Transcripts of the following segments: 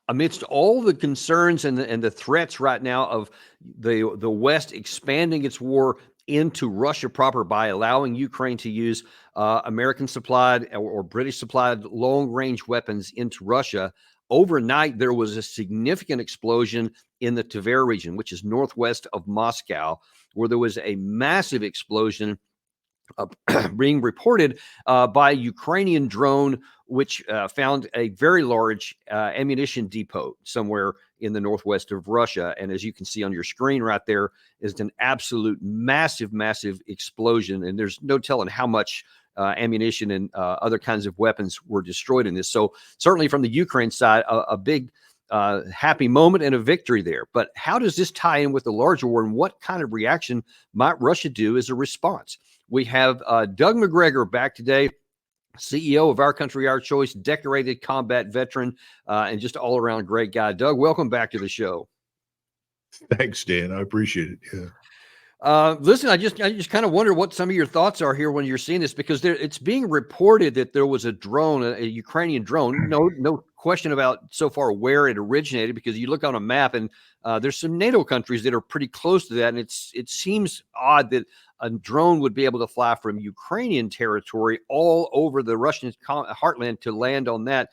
amidst all the concerns and the threats right now of the West expanding its war into Russia proper by allowing Ukraine to use American supplied or British supplied long range weapons into Russia, overnight there was a significant explosion in the Tver region, which is northwest of Moscow, where there was a massive explosion being reported by a Ukrainian drone, which found a very large ammunition depot somewhere in the northwest of Russia. And as you can see on your screen right there, is an absolute massive, massive explosion. And there's no telling how much ammunition and other kinds of weapons were destroyed in this. So certainly from the Ukraine side, a big happy moment and a victory there. But how does this tie in with the larger war, and what kind of reaction might Russia do as a response? We have Doug Macgregor back today, CEO of Our Country, Our Choice, decorated combat veteran, and just all around great guy. Doug, welcome back to the show. Thanks, Dan. I appreciate it. Yeah. Listen, I just kind of wonder what some of your thoughts are here when you're seeing this, because it's being reported that there was a drone, a Ukrainian drone. No question about so far where it originated, because you look on a map and there's some NATO countries that are pretty close to that, and it seems odd that a drone would be able to fly from Ukrainian territory all over the Russian heartland to land on that.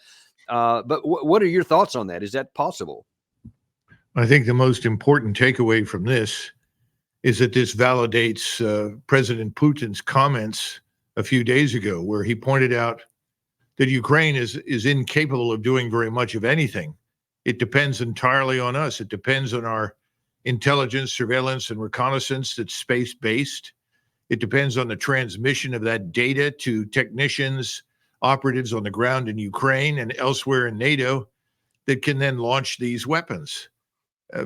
But what are your thoughts on that? Is that possible? I think the most important takeaway from this is that this validates President Putin's comments a few days ago, where he pointed out that Ukraine is incapable of doing very much of anything. It depends entirely on us. It depends on our intelligence, surveillance, and reconnaissance that's space-based. It depends on the transmission of that data to technicians, operatives on the ground in Ukraine and elsewhere in NATO that can then launch these weapons.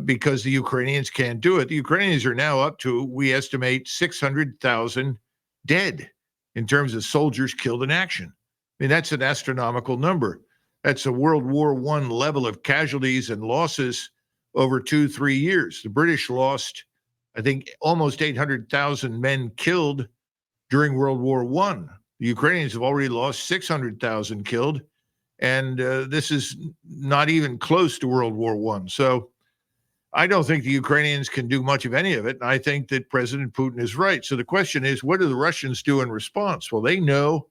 Because the Ukrainians can't do it. The Ukrainians are now up to, we estimate, 600,000 dead in terms of soldiers killed in action. I mean, that's an astronomical number. That's a World War I level of casualties and losses over 2-3 years. The British lost, I think, almost 800,000 men killed during World War I. The Ukrainians have already lost 600,000 killed, and this is not even close to World War I. So I don't think the Ukrainians can do much of any of it, and I think that President Putin is right. So the question is, what do the Russians do in response? Well, they know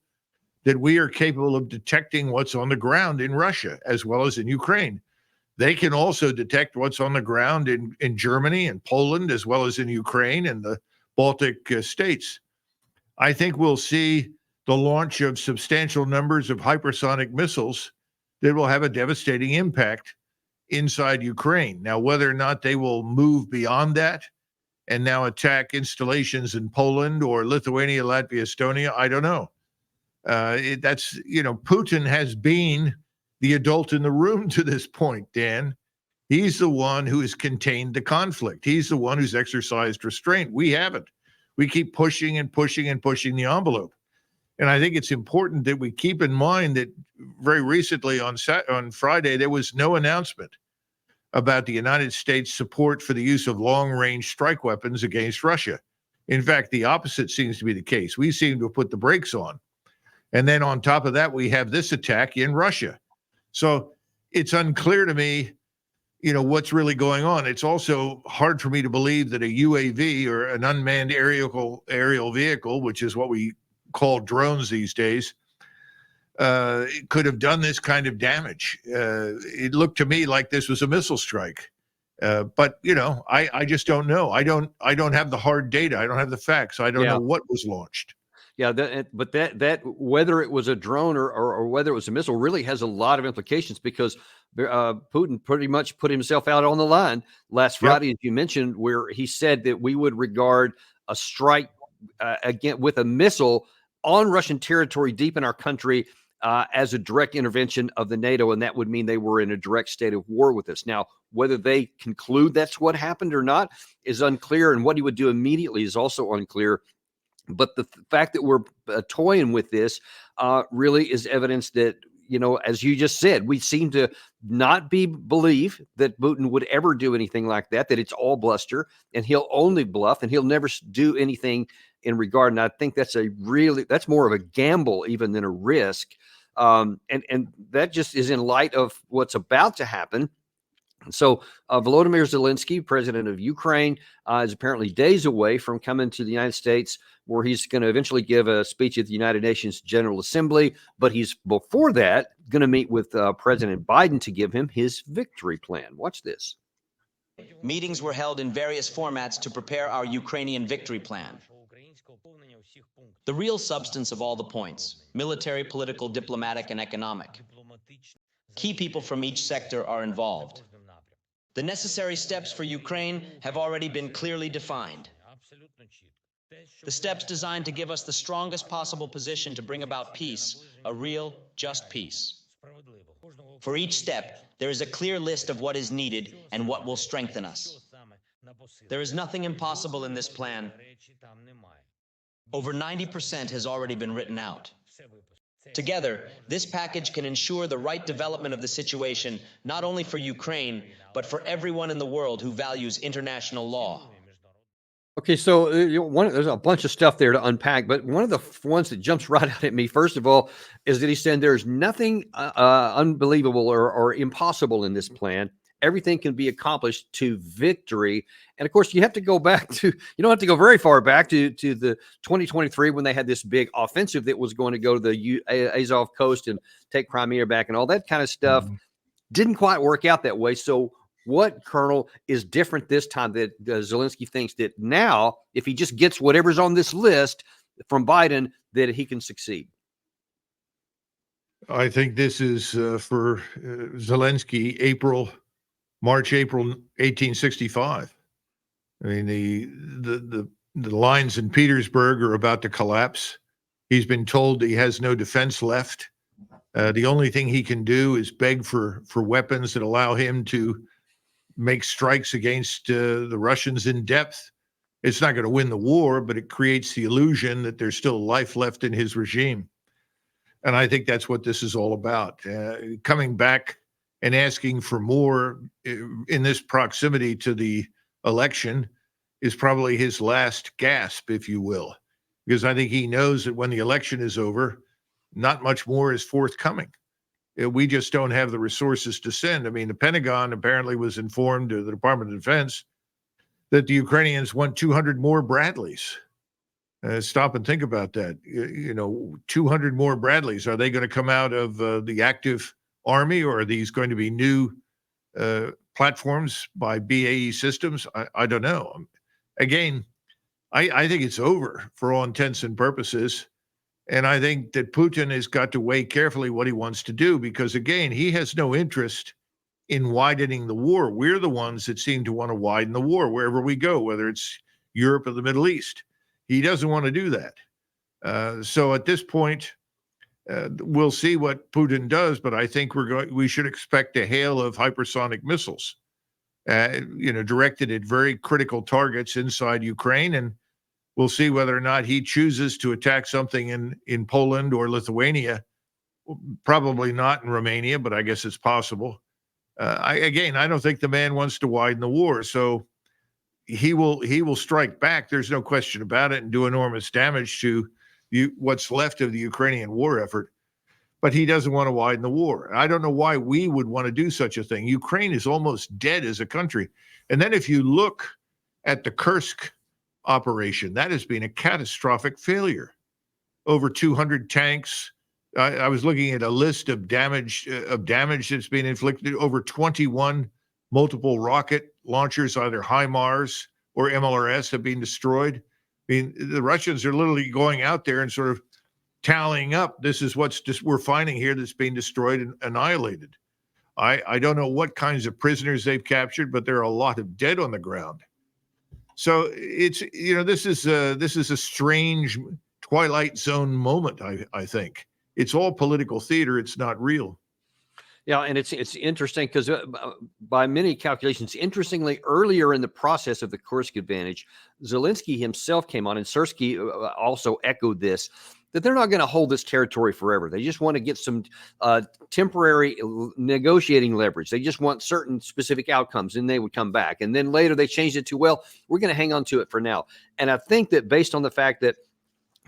that we are capable of detecting what's on the ground in Russia as well as in Ukraine. They can also detect what's on the ground in Germany and Poland as well as in Ukraine and the Baltic states. I think we'll see the launch of substantial numbers of hypersonic missiles that will have a devastating impact inside Ukraine. Now, whether or not they will move beyond that and now attack installations in Poland or Lithuania, Latvia, Estonia, I don't know. Putin has been the adult in the room to this point, Dan. He's the one who has contained the conflict. He's the one who's exercised restraint. We haven't. We keep pushing and pushing and pushing the envelope. And I think it's important that we keep in mind that very recently on Friday, there was no announcement about the United States' support for the use of long-range strike weapons against Russia. In fact, the opposite seems to be the case. We seem to have put the brakes on. And then on top of that, we have this attack in Russia. So it's unclear to me, what's really going on. It's also hard for me to believe that a UAV or an unmanned aerial vehicle, which is what we call drones these days, could have done this kind of damage. It looked to me like this was a missile strike. But I just don't know. I don't have the hard data. I don't have the facts. I don't know what was launched. Yeah, but that whether it was a drone or whether it was a missile really has a lot of implications, because Putin pretty much put himself out on the line last Friday, as you mentioned, where he said that we would regard a strike again with a missile on Russian territory deep in our country as a direct intervention of the NATO, and that would mean they were in a direct state of war with us. Now, whether they conclude that's what happened or not is unclear, and what he would do immediately is also unclear. But the fact that we're toying with this really is evidence that, as you just said, we seem to not believe that Putin would ever do anything like that, that it's all bluster and he'll only bluff and he'll never do anything in regard. And I think that's more of a gamble even than a risk. And that just is in light of what's about to happen. So Volodymyr Zelensky, president of Ukraine, is apparently days away from coming to the United States, where he's going to eventually give a speech at the United Nations General Assembly. But he's before that going to meet with President Biden to give him his victory plan. Watch this. Meetings were held in various formats to prepare our Ukrainian victory plan. The real substance of all the points: military, political, diplomatic, and economic. Key people from each sector are involved. The necessary steps for Ukraine have already been clearly defined. The steps designed to give us the strongest possible position to bring about peace, a real, just peace. For each step, there is a clear list of what is needed and what will strengthen us. There is nothing impossible in this plan. Over 90% has already been written out. Together, this package can ensure the right development of the situation, not only for Ukraine, but for everyone in the world who values international law. Okay, so there's a bunch of stuff there to unpack, but one of the ones that jumps right out at me, first of all, is that he said there's nothing unbelievable or impossible in this plan. Everything can be accomplished to victory. And of course, you have to go back to, you don't have to go very far back to the 2023 when they had this big offensive that was going to go to the Azov coast and take Crimea back and all that kind of stuff. Mhm. Didn't quite work out that way. So what, Colonel, is different this time that Zelensky thinks that now, if he just gets whatever's on this list from Biden, that he can succeed? I think this is for Zelensky, March, April 1865. I mean, the lines in Petersburg are about to collapse. He's been told he has no defense left. The only thing he can do is beg for weapons that allow him to make strikes against the Russians in depth. It's not going to win the war, but it creates the illusion that there's still life left in his regime. And I think that's what this is all about. Coming back and asking for more in this proximity to the election is probably his last gasp, if you will, because I think he knows that when the election is over, not much more is forthcoming. We just don't have the resources to send. I mean, the Pentagon apparently was informed, the Department of Defense, that the Ukrainians want 200 more Bradleys. Stop and think about that. 200 more Bradleys. Are they going to come out of the active army, or are these going to be new platforms by BAE Systems? I don't know. Again, I think it's over for all intents and purposes. And I think that Putin has got to weigh carefully what he wants to do, because, again, he has no interest in widening the war. We're the ones that seem to want to widen the war wherever we go, whether it's Europe or the Middle East. He doesn't want to do that. So at this point, we'll see what Putin does, but I think we should expect a hail of hypersonic missiles, directed at very critical targets inside Ukraine. And we'll see whether or not he chooses to attack something in Poland or Lithuania. Probably not in Romania, but I guess it's possible. I don't think the man wants to widen the war. So he will strike back. There's no question about it, and do enormous damage to what's left of the Ukrainian war effort. But he doesn't want to widen the war. I don't know why we would want to do such a thing. Ukraine is almost dead as a country. And then if you look at the Kursk operation, that has been a catastrophic failure. Over 200 tanks. I was looking at a list of damage that's been inflicted. Over 21 multiple rocket launchers, either HIMARS or MLRS, have been destroyed. I mean, the Russians are literally going out there and sort of tallying up. This is we're finding here that's being destroyed and annihilated. I don't know what kinds of prisoners they've captured, but there are a lot of dead on the ground. So it's, this is a strange Twilight Zone moment. I think it's all political theater. It's not real. Yeah, and it's interesting because by many calculations, interestingly, earlier in the process of the Kursk advantage, Zelensky himself came on, and Sirski also echoed this, that they're not going to hold this territory forever. They just want to get some temporary negotiating leverage. They just want certain specific outcomes, and they would come back. And then later they changed it to, well, we're going to hang on to it for now. And I think that based on the fact that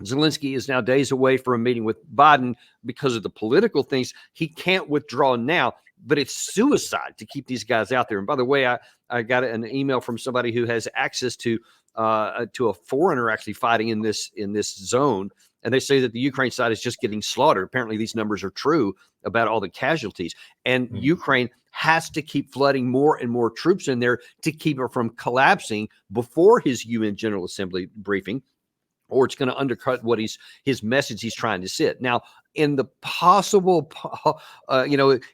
Zelensky is now days away from a meeting with Biden because of the political things. He can't withdraw now, but it's suicide to keep these guys out there. And by the way, I got an email from somebody who has access to a foreigner actually fighting in this zone, and they say that the Ukraine side is just getting slaughtered. Apparently, these numbers are true about all the casualties, and Ukraine has to keep flooding more and more troops in there to keep it from collapsing before his UN General Assembly briefing, or it's going to undercut what his message he's trying to sit. Now, in the possible,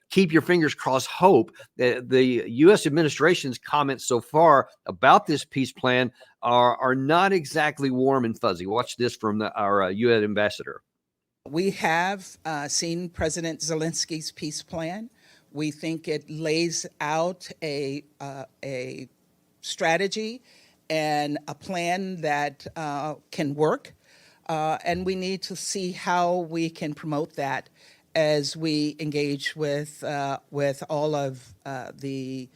keep your fingers crossed hope, the U.S. administration's comments so far about this peace plan are not exactly warm and fuzzy. Watch this from our U.S. ambassador. We have seen President Zelensky's peace plan. We think it lays out a strategy and a plan that can work. And we need to see how we can promote that as we engage with all of the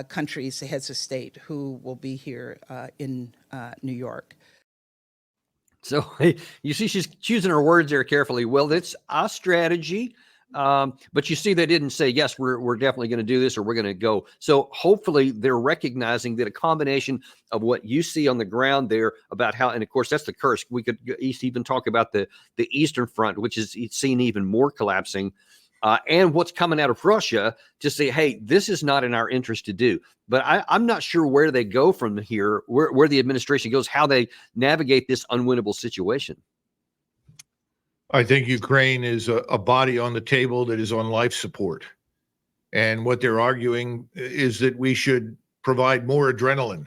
countries, the heads of state, who will be here in New York. So you see, she's choosing her words there carefully. Well, that's a strategy. But you see, they didn't say, yes, we're definitely going to do this or we're going to go. So hopefully they're recognizing that a combination of what you see on the ground there about how, and of course, that's the curse. We could even talk about the Eastern Front, which is seen even more collapsing, and what's coming out of Russia to say, hey, this is not in our interest to do. But I'm not sure where they go from here, where the administration goes, how they navigate this unwinnable situation. I think Ukraine is a body on the table that is on life support. And what they're arguing is that we should provide more adrenaline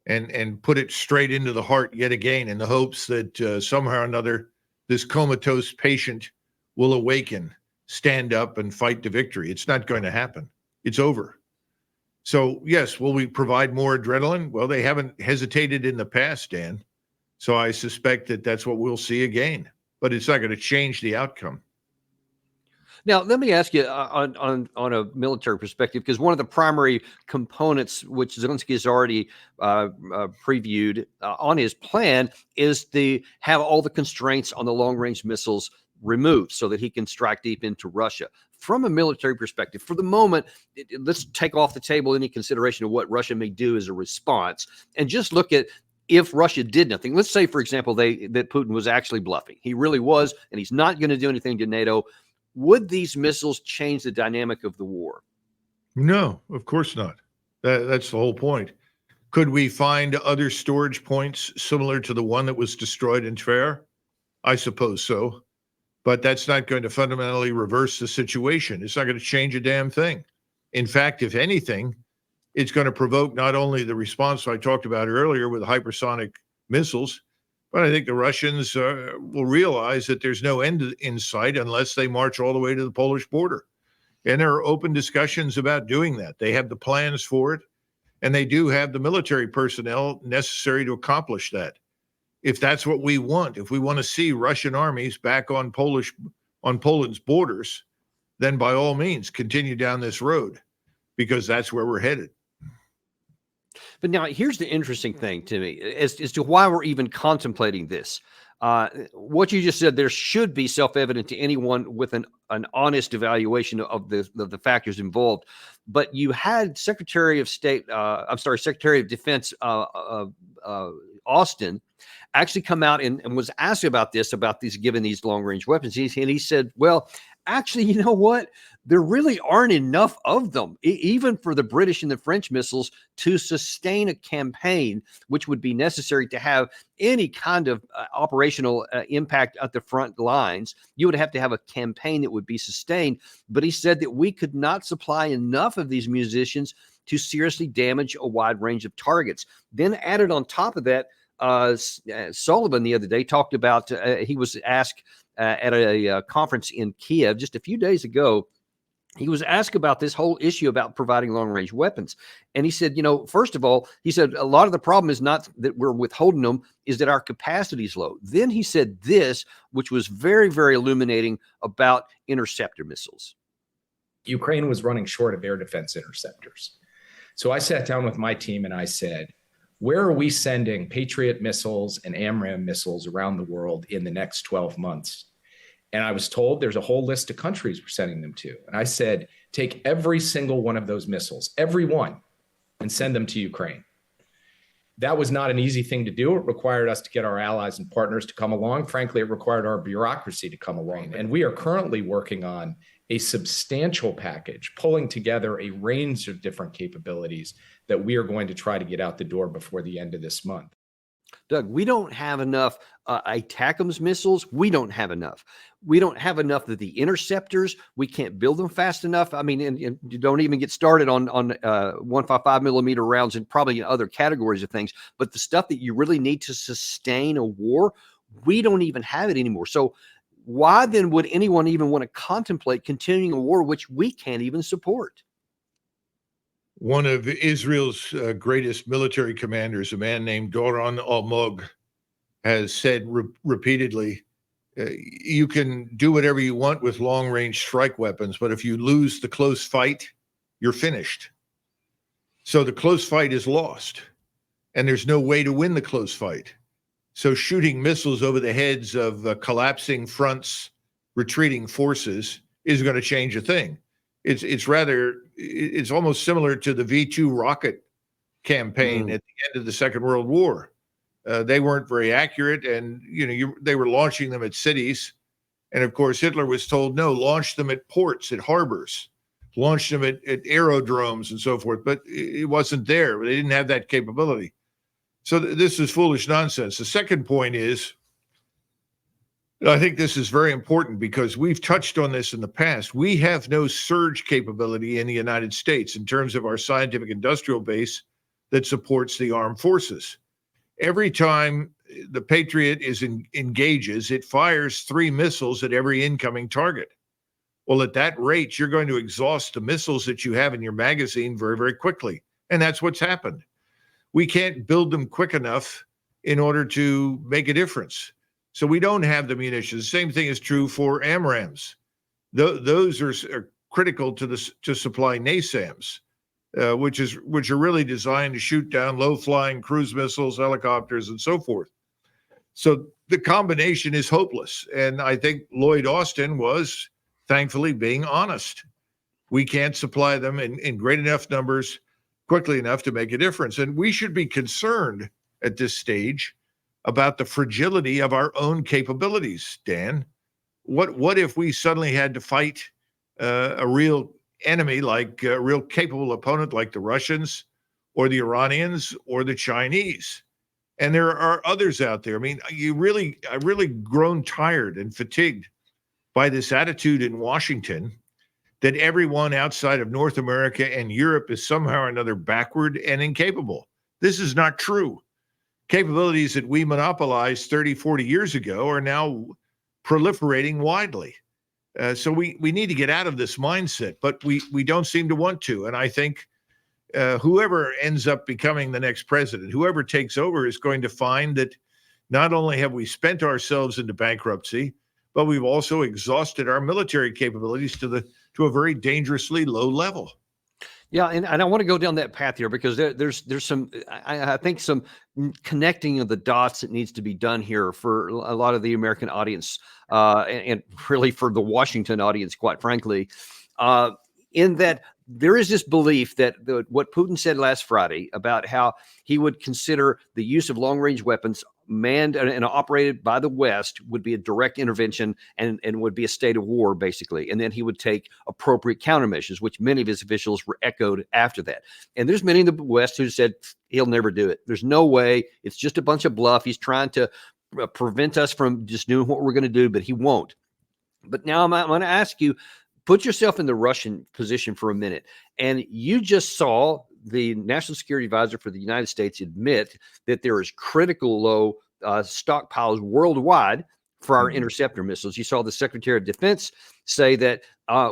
and put it straight into the heart yet again in the hopes that somehow or another this comatose patient will awaken, stand up, and fight to victory. It's not going to happen. It's over. So, yes, will we provide more adrenaline? Well, they haven't hesitated in the past, Dan. So I suspect that that's what we'll see again. But it's not going to change the outcome. Now, let me ask you on a military perspective, because one of the primary components, which Zelensky has already previewed on his plan, is to have all the constraints on the long-range missiles removed so that he can strike deep into Russia. From a military perspective, for the moment, let's take off the table any consideration of what Russia may do as a response and just look at if Russia did nothing. Let's say, for example, that Putin was actually bluffing. He really was, and he's not going to do anything to NATO. Would these missiles change the dynamic of the war? No, of course not. That's the whole point. Could we find other storage points similar to the one that was destroyed in Tver? I suppose so. But that's not going to fundamentally reverse the situation. It's not going to change a damn thing. In fact, if anything, it's going to provoke not only the response I talked about earlier with hypersonic missiles, but I think the Russians will realize that there's no end in sight unless they march all the way to the Polish border. And there are open discussions about doing that. They have the plans for it, and they do have the military personnel necessary to accomplish that. If that's what we want, if we want to see Russian armies back on Poland's borders, then by all means continue down this road, because that's where we're headed. But now here's the interesting thing to me as to why we're even contemplating this. What you just said, there should be self-evident to anyone with an honest evaluation of the factors involved. But you had Secretary of Defense Austin actually come out and was asked about these given these long-range weapons. And he said, well, actually, you know what? There really aren't enough of them, even for the British and the French missiles, to sustain a campaign, which would be necessary to have any kind of operational impact at the front lines. You would have to have a campaign that would be sustained. But he said that we could not supply enough of these munitions to seriously damage a wide range of targets. Then added on top of that, Sullivan the other day talked about, he was asked at a conference in Kiev just a few days ago. He was asked about this whole issue about providing long-range weapons. And he said, first of all, he said, a lot of the problem is not that we're withholding them, is that our capacity is low. Then he said this, which was very, very illuminating about interceptor missiles. Ukraine was running short of air defense interceptors. So I sat down with my team and I said, where are we sending Patriot missiles and AMRAAM missiles around the world in the next 12 months? And I was told there's a whole list of countries we're sending them to. And I said, take every single one of those missiles, every one, and send them to Ukraine. That was not an easy thing to do. It required us to get our allies and partners to come along. Frankly, it required our bureaucracy to come along. And we are currently working on a substantial package, pulling together a range of different capabilities that we are going to try to get out the door before the end of this month. Doug, we don't have enough ATACMS missiles. We don't have enough. We don't have enough of the interceptors. We can't build them fast enough. I mean, and you don't even get started on 155 millimeter rounds and probably in other categories of things. But the stuff that you really need to sustain a war, we don't even have it anymore. So why then would anyone even want to contemplate continuing a war which we can't even support? One of Israel's greatest military commanders, a man named Doron Almog, has said repeatedly, you can do whatever you want with long-range strike weapons, but if you lose the close fight, you're finished. So the close fight is lost, and there's no way to win the close fight. So shooting missiles over the heads of collapsing fronts, retreating forces is going to change a thing. It's almost similar to the V2 rocket campaign at the end of the Second World War. They weren't very accurate, and they were launching them at cities, and of course Hitler was told, no, launch them at ports, at harbors, launch them at aerodromes and so forth. But it wasn't there. They didn't have that capability. So this is foolish nonsense. The second point is, I think this is very important because we've touched on this in the past. We have no surge capability in the United States in terms of our scientific industrial base that supports the armed forces. Every time the Patriot engages, it fires 3 missiles at every incoming target. Well, at that rate, you're going to exhaust the missiles that you have in your magazine very, very quickly. And that's what's happened. We can't build them quick enough in order to make a difference. So we don't have the munitions. The same thing is true for AMRAAMs. Those are critical to supply NASAMS, which are really designed to shoot down low-flying cruise missiles, helicopters, and so forth. So the combination is hopeless. And I think Lloyd Austin was, thankfully, being honest. We can't supply them in great enough numbers quickly enough to make a difference. And we should be concerned at this stage about the fragility of our own capabilities, Dan. What if we suddenly had to fight a real enemy, like a real capable opponent like the Russians or the Iranians or the Chinese? And there are others out there. I mean, I really grown tired and fatigued by this attitude in Washington that everyone outside of North America and Europe is somehow or another backward and incapable. This is not true. Capabilities that we monopolized 30, 40 years ago are now proliferating widely. So we need to get out of this mindset, but we don't seem to want to. And I think whoever ends up becoming the next president, whoever takes over, is going to find that not only have we spent ourselves into bankruptcy, but we've also exhausted our military capabilities to a very dangerously low level. Yeah, and I want to go down that path here because there's some, I think, some connecting of the dots that needs to be done here for a lot of the American audience, and really for the Washington audience, quite frankly, in that there is this belief that what Putin said last Friday about how he would consider the use of long-range weapons manned and operated by the West would be a direct intervention and would be a state of war, basically. And then he would take appropriate countermeasures, which many of his officials were echoed after that. And there's many in the West who said he'll never do it. There's no way. It's just a bunch of bluff. He's trying to prevent us from just doing what we're going to do, but he won't. But now I'm going to ask you, put yourself in the Russian position for a minute. And you just saw the National Security Advisor for the United States admit that there is critical low stockpiles worldwide for our interceptor missiles. You saw the Secretary of Defense say that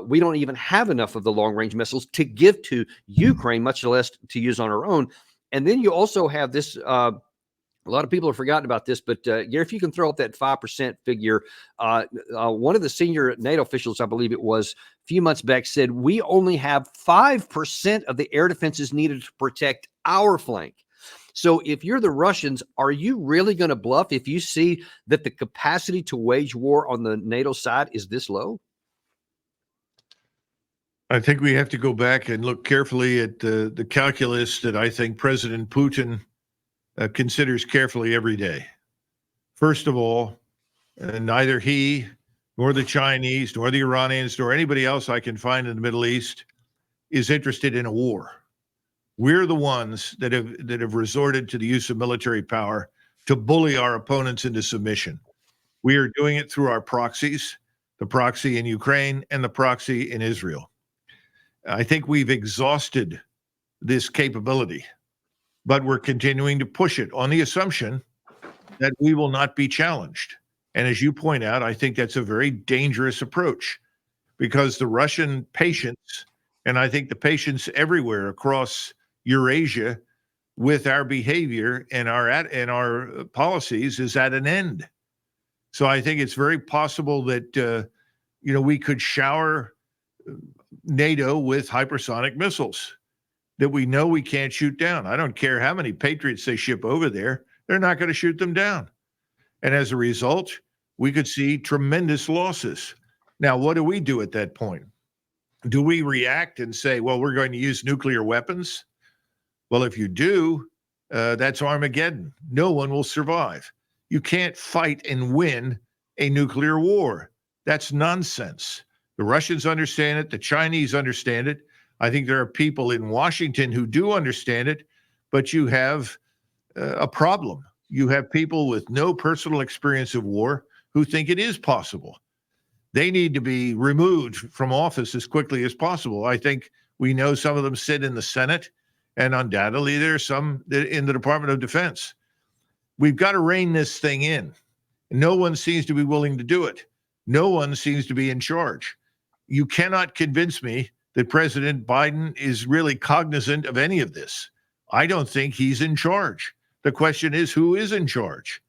we don't even have enough of the long-range missiles to give to Ukraine, much less to use on our own. And then you also have this a lot of people have forgotten about this, but Gary, if you can throw up that 5% figure, one of the senior NATO officials, I believe it was a few months back, said we only have 5% of the air defenses needed to protect our flank. So if you're the Russians, are you really going to bluff if you see that the capacity to wage war on the NATO side is this low? I think we have to go back and look carefully at the calculus that I think President Putin considers carefully every day. First of all, neither he nor the Chinese nor the Iranians nor anybody else I can find in the Middle East is interested in a war. We're the ones that have resorted to the use of military power to bully our opponents into submission. We are doing it through our proxies, the proxy in Ukraine and the proxy in Israel. I think we've exhausted this capability, but we're continuing to push it on the assumption that we will not be challenged. And as you point out, I think that's a very dangerous approach, because the Russian patience, and I think the patience everywhere across Eurasia with our behavior and our policies, is at an end. So I think it's very possible that we could shower NATO with hypersonic missiles that we know we can't shoot down. I don't care how many Patriots they ship over there, they're not going to shoot them down. And as a result, we could see tremendous losses. Now, what do we do at that point? Do we react and say, well, we're going to use nuclear weapons? Well, if you do, that's Armageddon. No one will survive. You can't fight and win a nuclear war. That's nonsense. The Russians understand it. The Chinese understand it. I think there are people in Washington who do understand it, but you have a problem. You have people with no personal experience of war who think it is possible. They need to be removed from office as quickly as possible. I think we know some of them sit in the Senate, and undoubtedly there are some in the Department of Defense. We've got to rein this thing in. No one seems to be willing to do it. No one seems to be in charge. You cannot convince me that President Biden is really cognizant of any of this. I don't think he's in charge. The question is, who is in charge?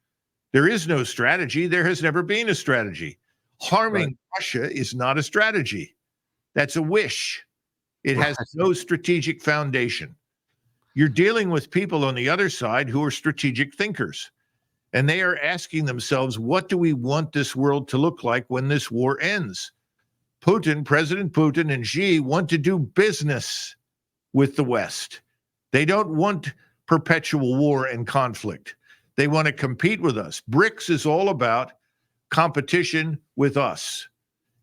There is no strategy. There has never been a strategy. Harming Russia is not a strategy. That's a wish. It has no strategic foundation. You're dealing with people on the other side who are strategic thinkers, and they are asking themselves, what do we want this world to look like when this war ends? President Putin and Xi want to do business with the West. They don't want perpetual war and conflict. They want to compete with us. BRICS is all about competition with us.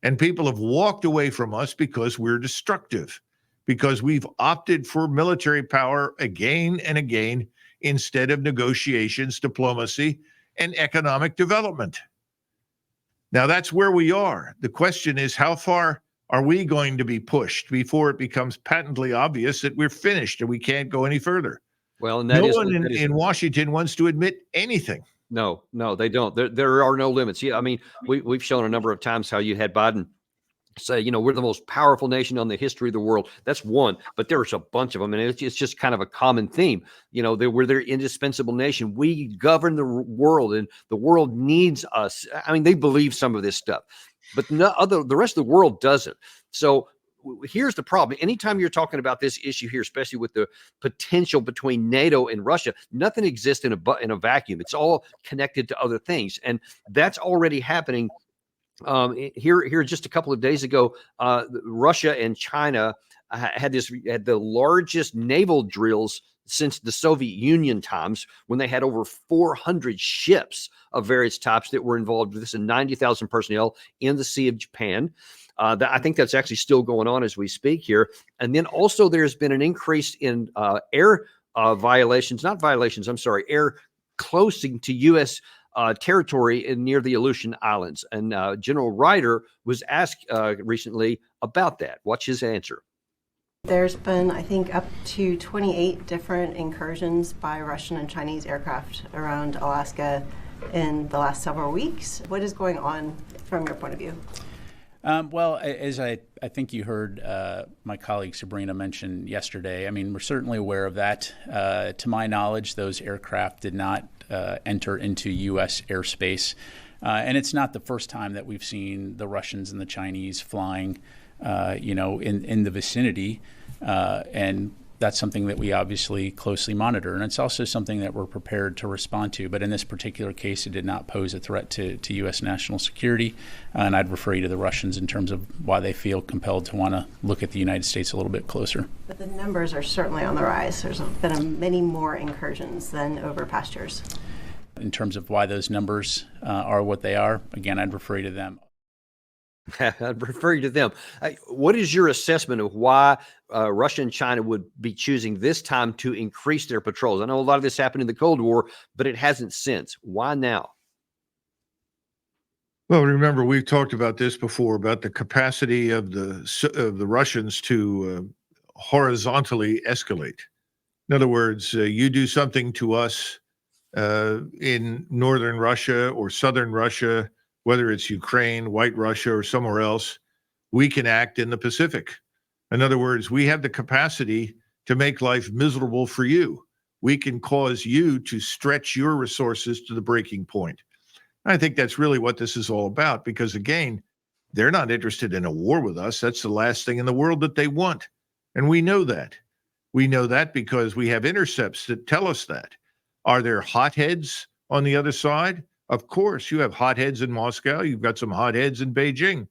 And people have walked away from us because we're destructive, because we've opted for military power again and again instead of negotiations, diplomacy, and economic development. Now, that's where we are. The question is, how far are we going to be pushed before it becomes patently obvious that we're finished and we can't go any further? Well, and no one in Washington wants to admit anything. No, they don't. There are no limits. Yeah, I mean, we've shown a number of times how you had Biden say, we're the most powerful nation on the history of the world. That's one, but there's a bunch of them, and it's just kind of a common theme. We're their indispensable nation. We govern the world, and the world needs us. I mean, they believe some of this stuff, but the rest of the world doesn't. So here's the problem. Anytime you're talking about this issue here, especially with the potential between NATO and Russia, nothing exists in a vacuum. It's all connected to other things, and that's already happening. Here just a couple of days ago, Russia and China had the largest naval drills since the Soviet Union times, when they had over 400 ships of various types that were involved with this, and 90,000 personnel in the Sea of Japan. I think that's actually still going on as we speak here. And then also there's been an increase in air closing to U.S. Territory near the Aleutian Islands. And General Ryder was asked recently about that. Watch his answer. There's been, I think, up to 28 different incursions by Russian and Chinese aircraft around Alaska in the last several weeks. What is going on from your point of view? Well, as I think you heard my colleague Sabrina mention yesterday, I mean, we're certainly aware of that. To my knowledge, those aircraft did not enter into U.S. airspace. And it's not the first time that we've seen the Russians and the Chinese flying, in the vicinity. And, that's something that we obviously closely monitor. And it's also something that we're prepared to respond to. But in this particular case, it did not pose a threat to U.S. national security. And I'd refer you to the Russians in terms of why they feel compelled to want to look at the United States a little bit closer. But the numbers are certainly on the rise. There's been many more incursions than over past years. In terms of why those numbers are what they are, again, I'd refer you to them. I'd refer you to them. What is your assessment of why Russia and China would be choosing this time to increase their patrols? I know a lot of this happened in the Cold War, but it hasn't since. Why now? Well, remember, we've talked about this before, about the capacity of the Russians to horizontally escalate. In other words, you do something to us in northern Russia or southern Russia, whether it's Ukraine, White Russia, or somewhere else, we can act in the Pacific. In other words, we have the capacity to make life miserable for you. We can cause you to stretch your resources to the breaking point. I think that's really what this is all about, because again, they're not interested in a war with us. That's the last thing in the world that they want. And we know that. We know that because we have intercepts that tell us that. Are there hotheads on the other side? Of course, you have hotheads in Moscow. You've got some hotheads in Beijing.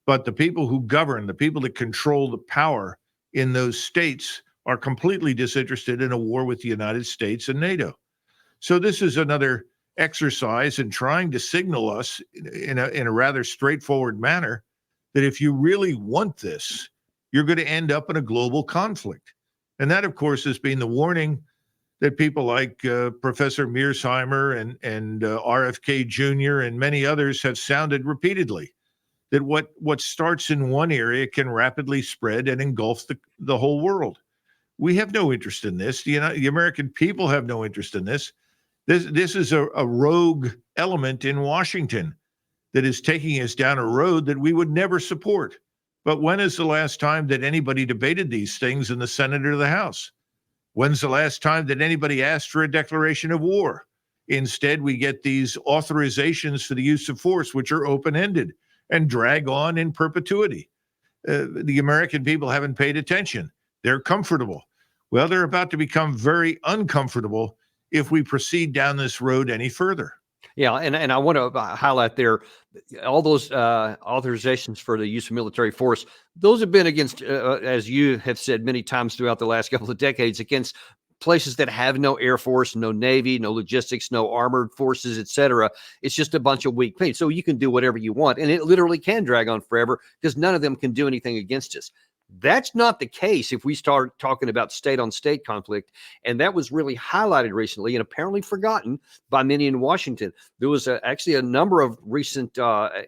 But the people who govern, the people that control the power in those states are completely disinterested in a war with the United States and NATO. So this is another exercise in trying to signal us in a rather straightforward manner that if you really want this, you're going to end up in a global conflict. And that, of course, has been the warning that people like Professor Mearsheimer and RFK Jr. and many others have sounded repeatedly, that what starts in one area can rapidly spread and engulf the whole world. We have no interest in this. The American people have no interest in this. This is a rogue element in Washington that is taking us down a road that we would never support. But when is the last time that anybody debated these things in the Senate or the House? When's the last time that anybody asked for a declaration of war? Instead, we get these authorizations for the use of force, which are open-ended and drag on in perpetuity. The American people haven't paid attention. They're comfortable. Well, they're about to become very uncomfortable if we proceed down this road any further. Yeah, and I want to highlight there, all those authorizations for the use of military force, those have been against, as you have said many times throughout the last couple of decades, against places that have no air force, no navy, no logistics, no armored forces, etc. It's just a bunch of weak things. So you can do whatever you want, and it literally can drag on forever because none of them can do anything against us. That's not the case if we start talking about state-on-state conflict, and that was really highlighted recently and apparently forgotten by many in Washington. There was actually a number of recent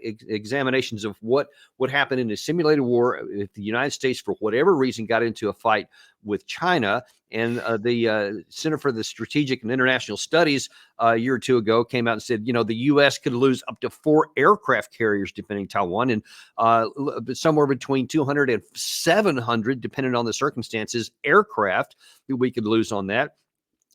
examinations of what would happen in a simulated war if the United States, for whatever reason, got into a fight with China. And the Center for the Strategic and International Studies a year or two ago came out and said, the U.S. could lose up to 4 aircraft carriers defending Taiwan, and somewhere between 200 and 700, depending on the circumstances, aircraft that we could lose on that.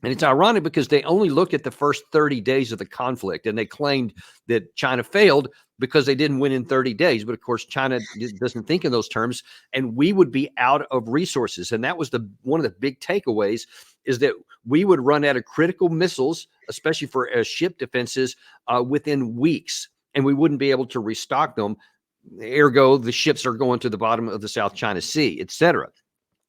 And it's ironic because they only looked at the first 30 days of the conflict, and they claimed that China failed because they didn't win in 30 days. But of course, China doesn't think in those terms, and we would be out of resources. And that was one of the big takeaways, is that we would run out of critical missiles, especially for ship defenses, within weeks, and we wouldn't be able to restock them. Ergo, the ships are going to the bottom of the South China Sea, etc.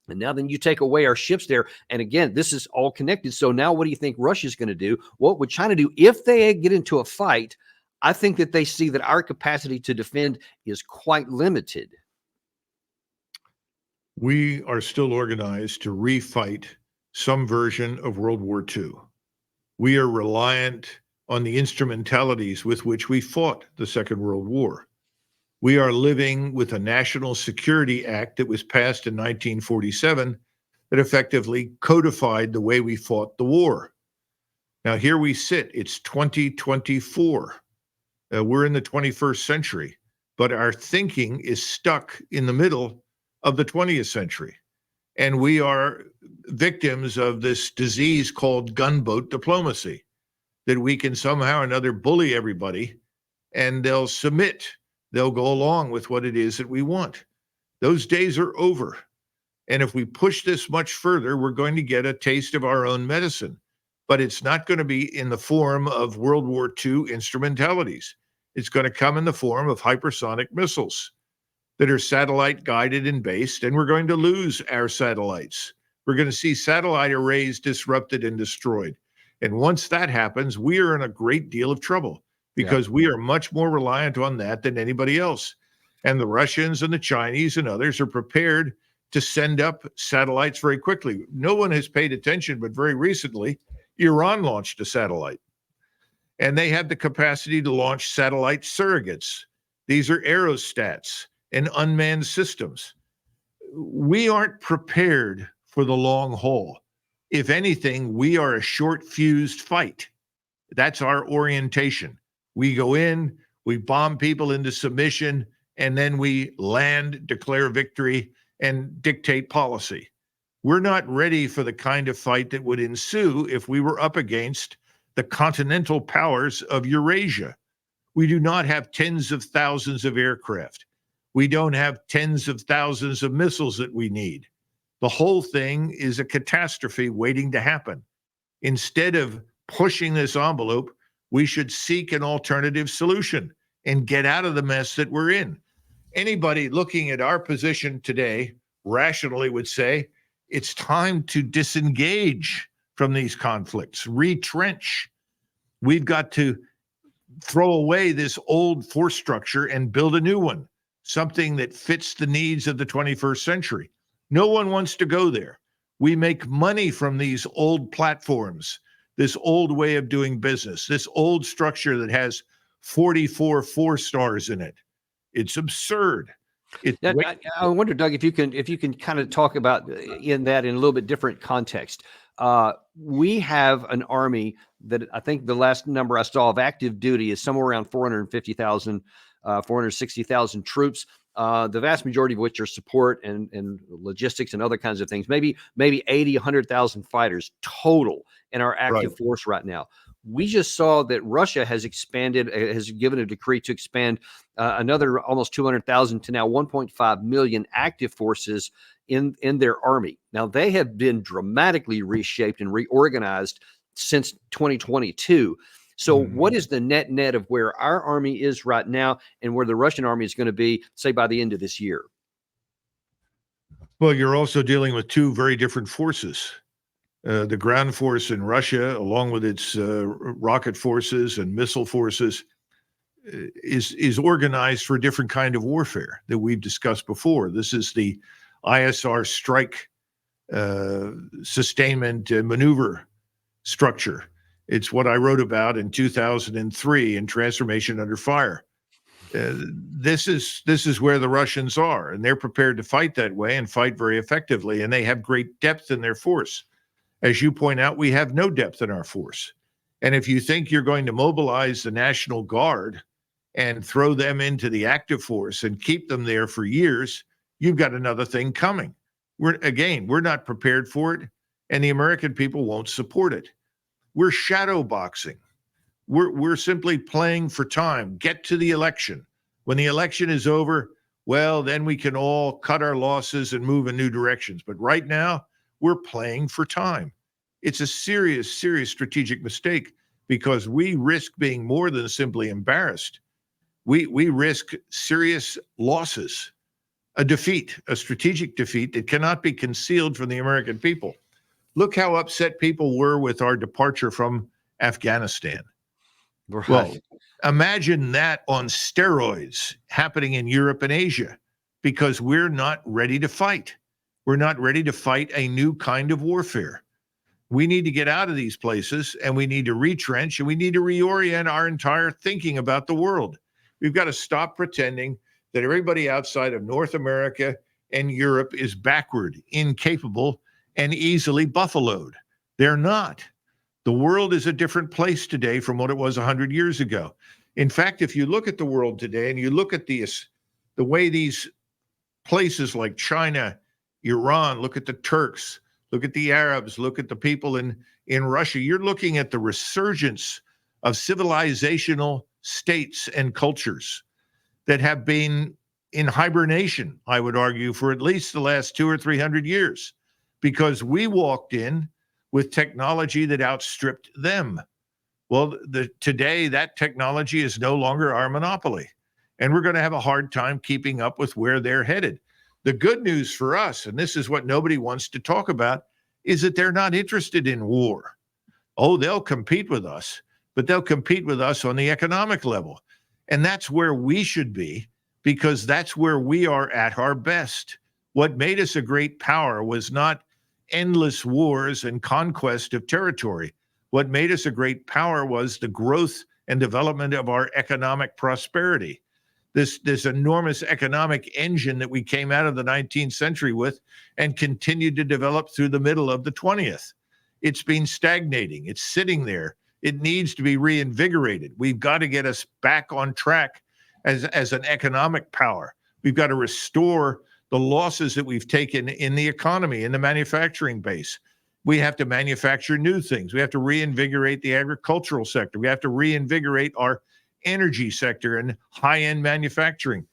And now then you take away our ships there. And again, this is all connected. So now what do you think Russia's going to do? What would China do if they get into a fight? I think that they see that our capacity to defend is quite limited. We are still organized to refight some version of World War II. We are reliant on the instrumentalities with which we fought the Second World War. We are living with a National Security Act that was passed in 1947 that effectively codified the way we fought the war. Now, here we sit. It's 2024. We're in the 21st century, but our thinking is stuck in the middle of the 20th century. And we are victims of this disease called gunboat diplomacy, that we can somehow or another bully everybody and they'll submit. They'll go along with what it is that we want. Those days are over. And if we push this much further, we're going to get a taste of our own medicine. But it's not going to be in the form of World War II instrumentalities. It's going to come in the form of hypersonic missiles that are satellite guided and based, and we're going to lose our satellites. We're going to see satellite arrays disrupted and destroyed. And once that happens, we are in a great deal of trouble because we are much more reliant on that than anybody else. And the Russians and the Chinese and others are prepared to send up satellites very quickly. No one has paid attention, but very recently, Iran launched a satellite. And they had the capacity to launch satellite surrogates. These are aerostats and unmanned systems. We aren't prepared for the long haul. If anything, we are a short-fused fight. That's our orientation. We go in, we bomb people into submission, and then we land, declare victory, and dictate policy. We're not ready for the kind of fight that would ensue if we were up against the continental powers of Eurasia. We do not have tens of thousands of aircraft. We don't have tens of thousands of missiles that we need. The whole thing is a catastrophe waiting to happen. Instead of pushing this envelope, we should seek an alternative solution and get out of the mess that we're in. Anybody looking at our position today rationally would say it's time to disengage from these conflicts, retrench. We've got to throw away this old force structure and build a new one, something that fits the needs of the 21st century. No one wants to go there. We make money from these old platforms, this old way of doing business, this old structure that has 44 4-stars in it. It's absurd. I wonder, Doug, if you can kind of talk about in a little bit different context. We have an army that I think the last number I saw of active duty is somewhere around 450,000, 460,000 troops. The vast majority of which are support and logistics and other kinds of things, maybe 80, 100,000 fighters total in our active force right now. We just saw that Russia has expanded, has given a decree to expand another almost 200,000 to now 1.5 million active forces in their army. Now, they have been dramatically reshaped and reorganized since 2022. So what is the net of where our army is right now and where the Russian army is going to be, say, by the end of this year? Well, you're also dealing with two very different forces. The ground force in Russia, along with its rocket forces and missile forces, is organized for a different kind of warfare that we've discussed before. This is the ISR strike sustainment maneuver structure. It's what I wrote about in 2003 in Transformation Under Fire. This is where the Russians are, and they're prepared to fight that way and fight very effectively, and they have great depth in their force. As you point out, we have no depth in our force. And if you think you're going to mobilize the National Guard and throw them into the active force and keep them there for years, you've got another thing coming. We're not prepared for it, and the American people won't support it. We're shadow boxing. We're simply playing for time. Get to the election. When the election is over, well, then we can all cut our losses and move in new directions. But right now, we're playing for time. It's a serious, serious strategic mistake because we risk being more than simply embarrassed. We risk serious losses, a defeat, a strategic defeat that cannot be concealed from the American people. Look how upset people were with our departure from Afghanistan. Right. Well, imagine that on steroids happening in Europe and Asia because we're not ready to fight. We're not ready to fight a new kind of warfare. We need to get out of these places and we need to retrench and we need to reorient our entire thinking about the world. We've got to stop pretending that everybody outside of North America and Europe is backward, incapable, and easily buffaloed. They're not. The world is a different place today from what it was 100 years ago. In fact, if you look at the world today and you look at the way these places like China, Iran, look at the Turks, look at the Arabs, look at the people in Russia, you're looking at the resurgence of civilizational states and cultures that have been in hibernation, I would argue, for at least the last 200 or 300 years, because we walked in with technology that outstripped them. Well, today that technology is no longer our monopoly, and we're going to have a hard time keeping up with where they're headed. The good news for us, and this is what nobody wants to talk about, is that they're not interested in war. Oh, they'll compete with us, but they'll compete with us on the economic level. And that's where we should be, because that's where we are at our best. What made us a great power was not endless wars and conquest of territory. What made us a great power was the growth and development of our economic prosperity. This enormous economic engine that we came out of the 19th century with and continued to develop through the middle of the 20th. It's been stagnating. It's sitting there. It needs to be reinvigorated. We've got to get us back on track as an economic power. We've got to restore the losses that we've taken in the economy, in the manufacturing base. We have to manufacture new things. We have to reinvigorate the agricultural sector. We have to reinvigorate our energy sector and high-end manufacturing,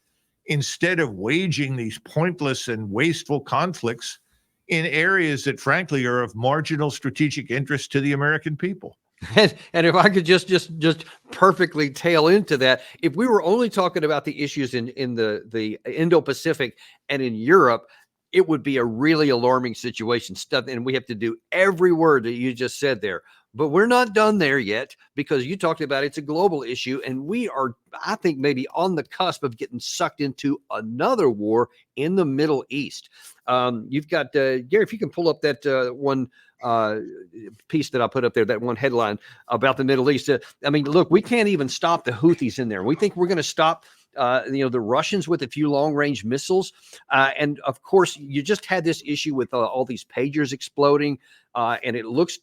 instead of waging these pointless and wasteful conflicts in areas that, frankly, are of marginal strategic interest to the American people. And if I could just perfectly tail into that, if we were only talking about the issues in the Indo-Pacific and in Europe, it would be a really alarming situation. Stuff, and we have to do every word that you just said there. But we're not done there yet, because you talked about it's a global issue, and we are, I think, maybe on the cusp of getting sucked into another war in the Middle East. You've got, Gary, if you can pull up that one piece that I put up there, that one headline about the Middle East. I mean, look, we can't even stop the Houthis in there. We think we're going to stop the Russians with a few long-range missiles. And of course, you just had this issue with all these pagers exploding. And it looks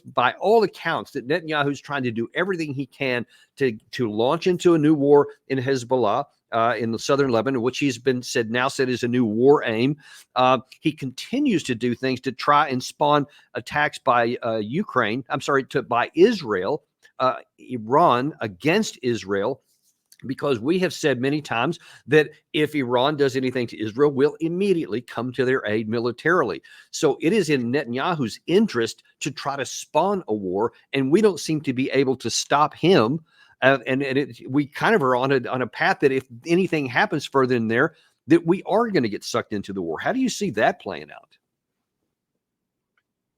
by all accounts that Netanyahu's trying to do everything he can to launch into a new war in Hezbollah in the southern Lebanon, which he's said is a new war aim. He continues to do things to try and spawn attacks by by Israel, Iran against Israel. Because we have said many times that if Iran does anything to Israel, we'll immediately come to their aid militarily. So it is in Netanyahu's interest to try to spawn a war, and we don't seem to be able to stop him. We kind of are on a path that if anything happens further in there, that we are going to get sucked into the war. How do you see that playing out?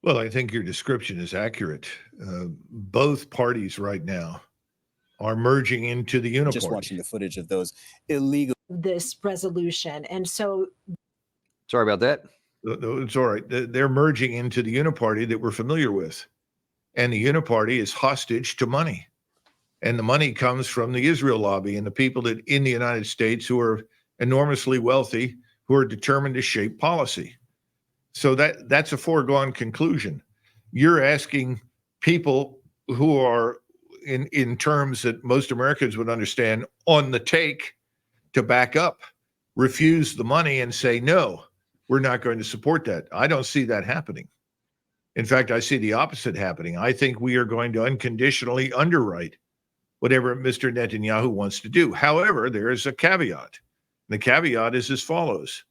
Well, I think your description is accurate. Both parties right now are merging into the uniparty. Just watching the footage of those illegal. This resolution. And so. Sorry about that. It's all right. They're merging into the uniparty that we're familiar with. And the uniparty is hostage to money. And the money comes from the Israel lobby and the people that in the United States who are enormously wealthy, who are determined to shape policy. So that's a foregone conclusion. You're asking people who are in terms that most Americans would understand, on the take, to back up, refuse the money and say, no, we're not going to support that. I don't see that happening. In fact, I see the opposite happening. I think we are going to unconditionally underwrite whatever Mr. Netanyahu wants to do. However, there is a caveat. The caveat is as follows.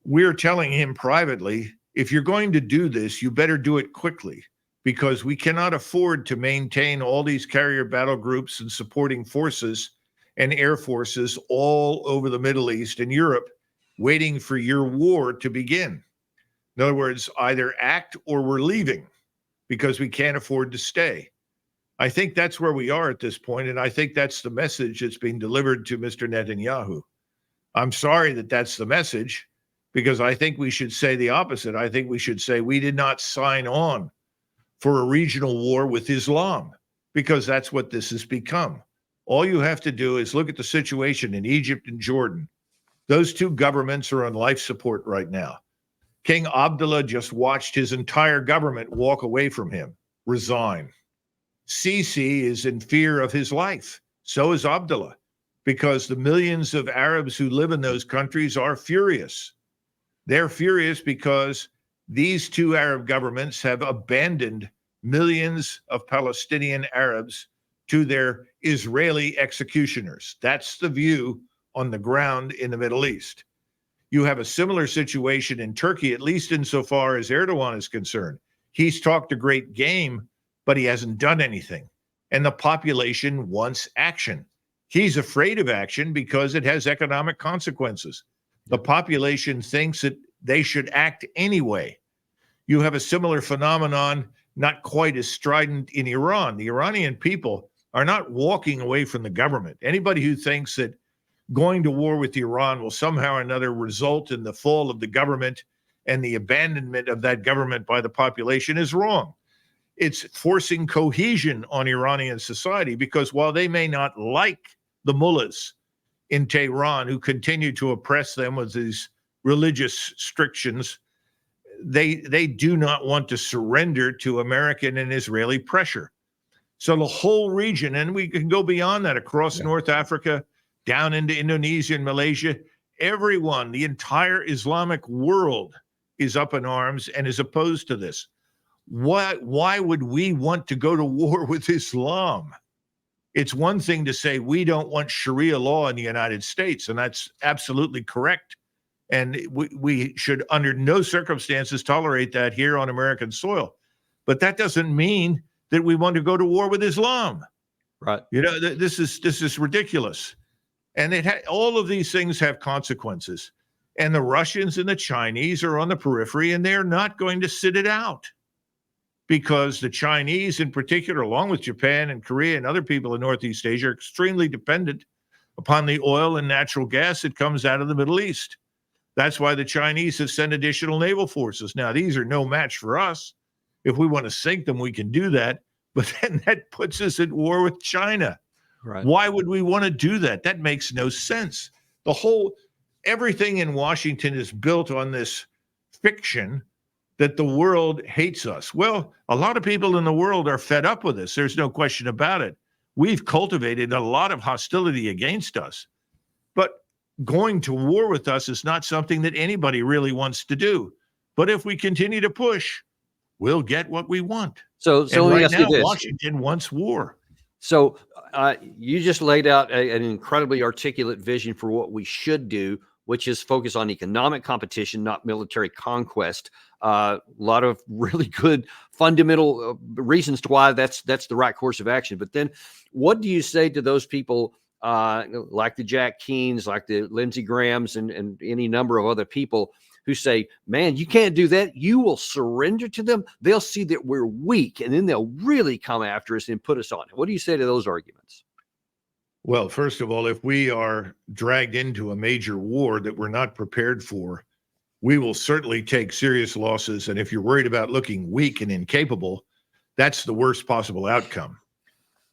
We're telling him privately, if you're going to do this, you better do it quickly, because we cannot afford to maintain all these carrier battle groups and supporting forces and air forces all over the Middle East and Europe waiting for your war to begin. In other words, either act or we're leaving, because we can't afford to stay. I think that's where we are at this point, and I think that's the message that's being delivered to Mr. Netanyahu. I'm sorry that that's the message, because I think we should say the opposite. I think we should say we did not sign on for a regional war with Islam, because that's what this has become. All you have to do is look at the situation in Egypt and Jordan. Those two governments are on life support right now. King Abdullah just watched his entire government walk away from him, resign. Sisi is in fear of his life. So is Abdullah, because the millions of Arabs who live in those countries are furious. They're furious because these two Arab governments have abandoned millions of Palestinian Arabs to their Israeli executioners. That's the view on the ground in the Middle East. You have a similar situation in Turkey, at least insofar as Erdogan is concerned. He's talked a great game, but he hasn't done anything. And the population wants action. He's afraid of action because it has economic consequences. The population thinks that they should act anyway. You have a similar phenomenon, not quite as strident in Iran. The Iranian people are not walking away from the government. Anybody who thinks that going to war with Iran will somehow or another result in the fall of the government and the abandonment of that government by the population is wrong. It's forcing cohesion on Iranian society, because while they may not like the mullahs in Tehran who continue to oppress them with these religious restrictions, they do not want to surrender to American and Israeli pressure. So the whole region, and we can go beyond that across North Africa, down into Indonesia and Malaysia, everyone, the entire Islamic world is up in arms and is opposed to this. Why would we want to go to war with Islam? It's one thing to say we don't want Sharia law in the United States, and that's absolutely correct. And we should under no circumstances tolerate that here on American soil. But that doesn't mean that we want to go to war with Islam. Right. You know, this is ridiculous. And all of these things have consequences. And the Russians and the Chinese are on the periphery, and they're not going to sit it out, because the Chinese in particular, along with Japan and Korea and other people in Northeast Asia, are extremely dependent upon the oil and natural gas that comes out of the Middle East. That's why the Chinese have sent additional naval forces. Now, these are no match for us. If we want to sink them, we can do that. But then that puts us at war with China. Right. Why would we want to do that? That makes no sense. Everything in Washington is built on this fiction that the world hates us. Well, a lot of people in the world are fed up with us. There's no question about it. We've cultivated a lot of hostility against us. But going to war with us is not something that anybody really wants to do. But if we continue to push, we'll get what we want. So and let me right ask now, you this. Washington wants war. So you just laid out an incredibly articulate vision for what we should do, which is focus on economic competition, not military conquest. A lot of really good fundamental reasons to why that's the right course of action. But then what do you say to those people like the Jack Keens, like the Lindsey Grahams, and any number of other people who say, man, you can't do that. You will surrender to them. They'll see that we're weak, and then they'll really come after us and put us on. What do you say to those arguments? Well, first of all, if we are dragged into a major war that we're not prepared for, we will certainly take serious losses. And if you're worried about looking weak and incapable, that's the worst possible outcome.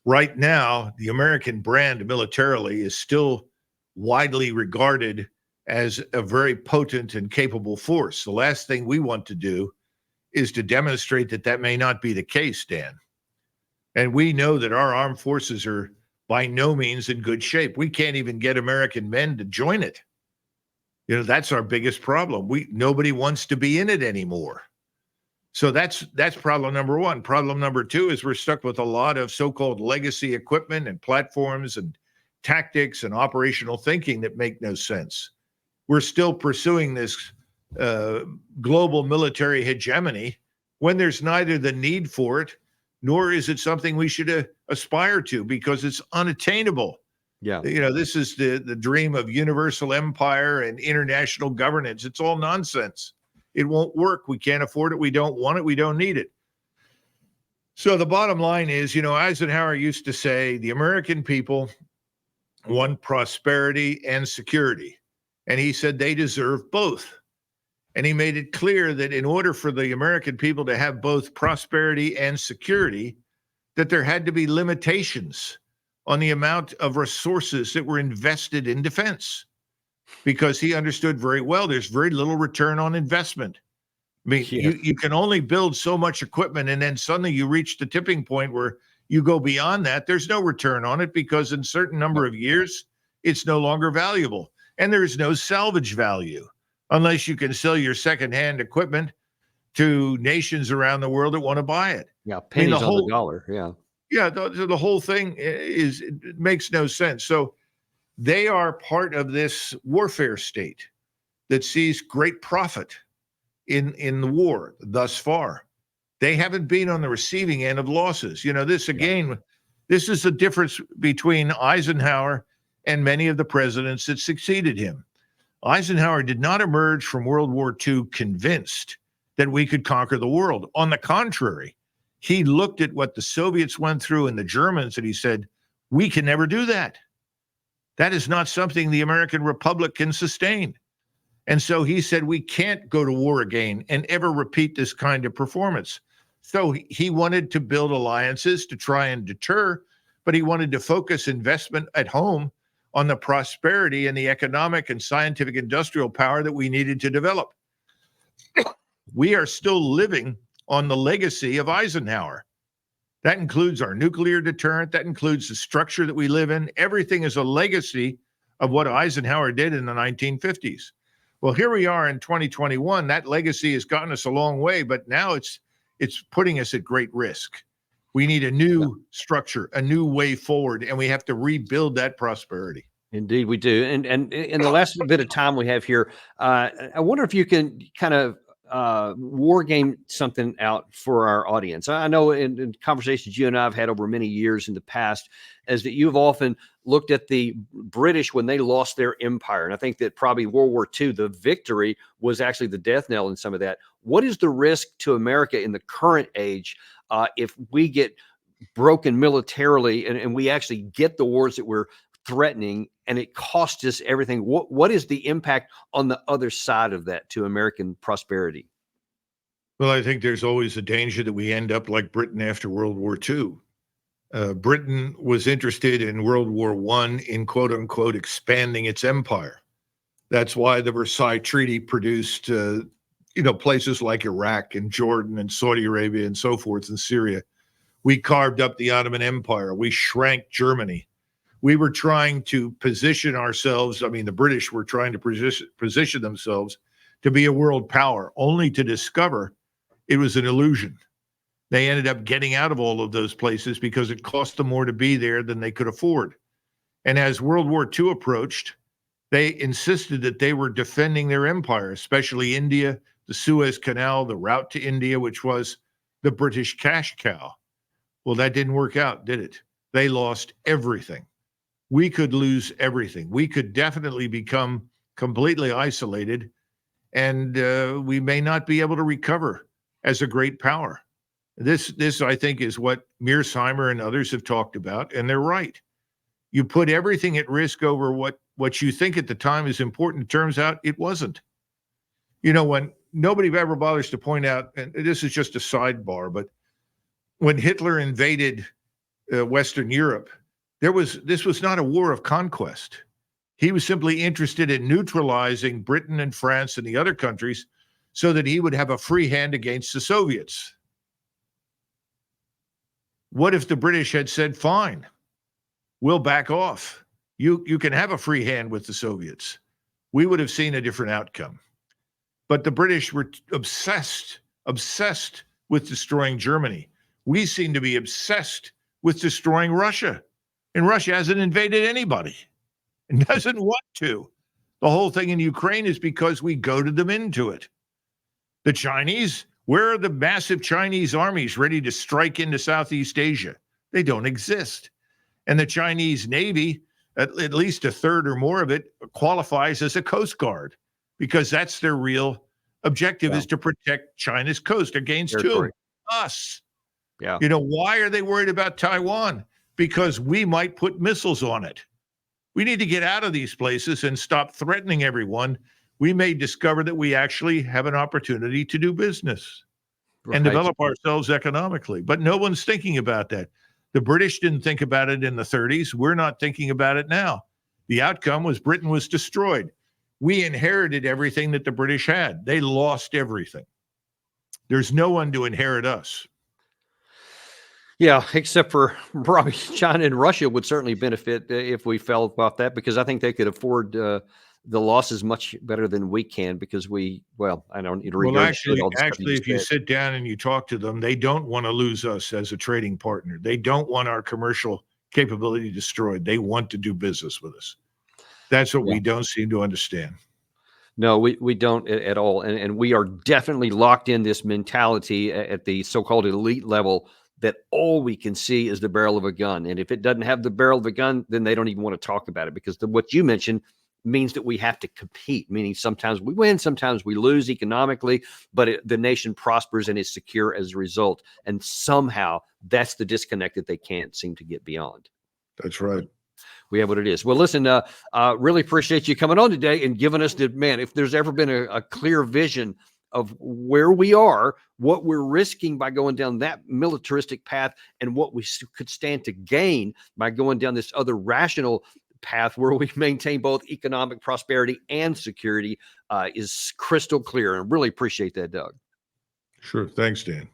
Right now, the American brand militarily is still widely regarded as a very potent and capable force. The last thing we want to do is to demonstrate that that may not be the case, Dan. And we know that our armed forces are by no means in good shape. We can't even get American men to join it. You know, that's our biggest problem. Nobody wants to be in it anymore. So that's problem number one. Problem number two is we're stuck with a lot of so-called legacy equipment and platforms and tactics and operational thinking that make no sense. We're still pursuing this global military hegemony when there's neither the need for it, nor is it something we should aspire to, because it's unattainable. Yeah. You know, this is the dream of universal empire and international governance. It's all nonsense. It won't work. We can't afford it. We don't want it. We don't need it. So the bottom line is, you know, Eisenhower used to say, the American people want prosperity and security. And he said they deserve both. And he made it clear that in order for the American people to have both prosperity and security, that there had to be limitations on the amount of resources that were invested in defense, because he understood very well there's very little return on investment. I mean, you can only build so much equipment, and then suddenly you reach the tipping point where you go beyond that. There's no return on it, because in a certain number of years, it's no longer valuable. And there's no salvage value unless you can sell your secondhand equipment to nations around the world that want to buy it. Yeah, pennies on the dollar. Yeah. Yeah, the whole thing it makes no sense. So They are part of this warfare state that sees great profit in the war thus far. They haven't been on the receiving end of losses. This again, this is the difference between Eisenhower and many of the presidents that succeeded him. Eisenhower did not emerge from World War II convinced that we could conquer the world. On the contrary, he looked at what the Soviets went through and the Germans, and he said, we can never do that. That is not something the American Republic can sustain. And so he said, we can't go to war again and ever repeat this kind of performance. So he wanted to build alliances to try and deter, but he wanted to focus investment at home on the prosperity and the economic and scientific industrial power that we needed to develop. We are still living on the legacy of Eisenhower. That includes our nuclear deterrent. That includes the structure that we live in. Everything is a legacy of what Eisenhower did in the 1950s. Well, here we are in 2021. That legacy has gotten us a long way, but now it's putting us at great risk. We need a new structure, a new way forward, and we have to rebuild that prosperity. Indeed, we do. And in the last bit of time we have here, I wonder if you can kind of war game something out for our audience. I know in conversations you and I have had over many years in the past, is that you've often looked at the British when they lost their empire. And I think that probably World War II, the victory was actually the death knell in some of that. What is the risk to America in the current age if we get broken militarily and we actually get the wars that we're threatening and it costs us everything? What is the impact on the other side of that to American prosperity? Well, I think there's always a danger that we end up like Britain after World War II. Britain was interested in World War I in quote unquote expanding its empire. That's why the Versailles Treaty produced, places like Iraq and Jordan and Saudi Arabia and so forth and Syria. We carved up the Ottoman Empire. We shrank Germany. We were trying to position ourselves. I mean, the British were trying to position themselves to be a world power, only to discover it was an illusion. They ended up getting out of all of those places because it cost them more to be there than they could afford. And as World War II approached, they insisted that they were defending their empire, especially India, the Suez Canal, the route to India, which was the British cash cow. Well, that didn't work out, did it? They lost everything. We could lose everything. We could definitely become completely isolated, and we may not be able to recover as a great power. This, I think, is what Mearsheimer and others have talked about, and they're right. You put everything at risk over what you think at the time is important. It turns out it wasn't. When nobody ever bothers to point out, and this is just a sidebar, but when Hitler invaded Western Europe, this was not a war of conquest. He was simply interested in neutralizing Britain and France and the other countries so that he would have a free hand against the Soviets. What if the British had said, fine, we'll back off. You can have a free hand with the Soviets. We would have seen a different outcome. But the British were obsessed with destroying Germany. We seem to be obsessed with destroying Russia. And Russia hasn't invaded anybody and doesn't want to. The whole thing in Ukraine is because we goaded them into it. The Chinese, where are the massive Chinese armies ready to strike into Southeast Asia? They don't exist. And the Chinese Navy, at least a third or more of it, qualifies as a Coast Guard because that's their real objective, is to protect China's coast against who? Us. Yeah. Why are they worried about Taiwan? Because we might put missiles on it. We need to get out of these places and stop threatening everyone. We may discover that we actually have an opportunity to do business and develop ourselves economically. But no one's thinking about that. The British didn't think about it in the 30s. We're not thinking about it now. The outcome was Britain was destroyed. We inherited everything that the British had. They lost everything. There's no one to inherit us. Yeah, except for probably China and Russia would certainly benefit if we felt about that, because I think they could afford the losses much better than we can, because I don't need to read. Well, actually, if you sit down and you talk to them, they don't want to lose us as a trading partner. They don't want our commercial capability destroyed. They want to do business with us. That's what we don't seem to understand. No, we don't at all. And we are definitely locked in this mentality at the so-called elite level that all we can see is the barrel of a gun. And if it doesn't have the barrel of a gun, then they don't even want to talk about it, because what you mentioned means that we have to compete, meaning sometimes we win, sometimes we lose economically, but the nation prospers and is secure as a result. And somehow that's the disconnect that they can't seem to get beyond. That's right. We have what it is. Well, listen, really appreciate you coming on today and giving us man, if there's ever been a clear vision of where we are, what we're risking by going down that militaristic path, and what we could stand to gain by going down this other rational path where we maintain both economic prosperity and security, is crystal clear. And really appreciate that, Doug. Sure. Thanks, Dan.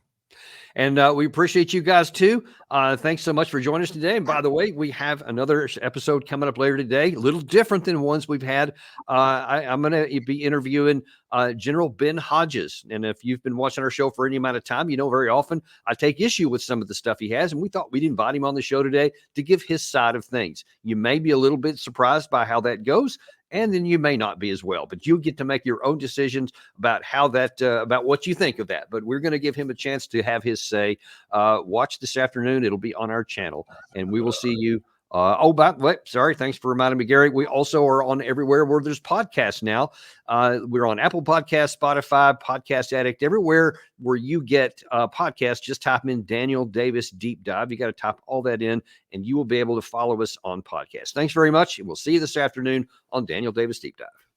And we appreciate you guys too. Thanks so much for joining us today. And by the way, we have another episode coming up later today, a little different than ones we've had. I'm going to be interviewing General Ben Hodges. And if you've been watching our show for any amount of time, you know very often I take issue with some of the stuff he has. And we thought we'd invite him on the show today to give his side of things. You may be a little bit surprised by how that goes, and then you may not be as well, but you'll get to make your own decisions about how that, about what you think of that. But we're going to give him a chance to have his say. Watch this afternoon. It'll be on our channel, and we will see you. Sorry. Thanks for reminding me, Gary. We also are on everywhere where there's podcasts now. We're on Apple Podcasts, Spotify, Podcast Addict, everywhere where you get podcasts. Just type in Daniel Davis Deep Dive. You got to type all that in, and you will be able to follow us on podcasts. Thanks very much, and we'll see you this afternoon on Daniel Davis Deep Dive.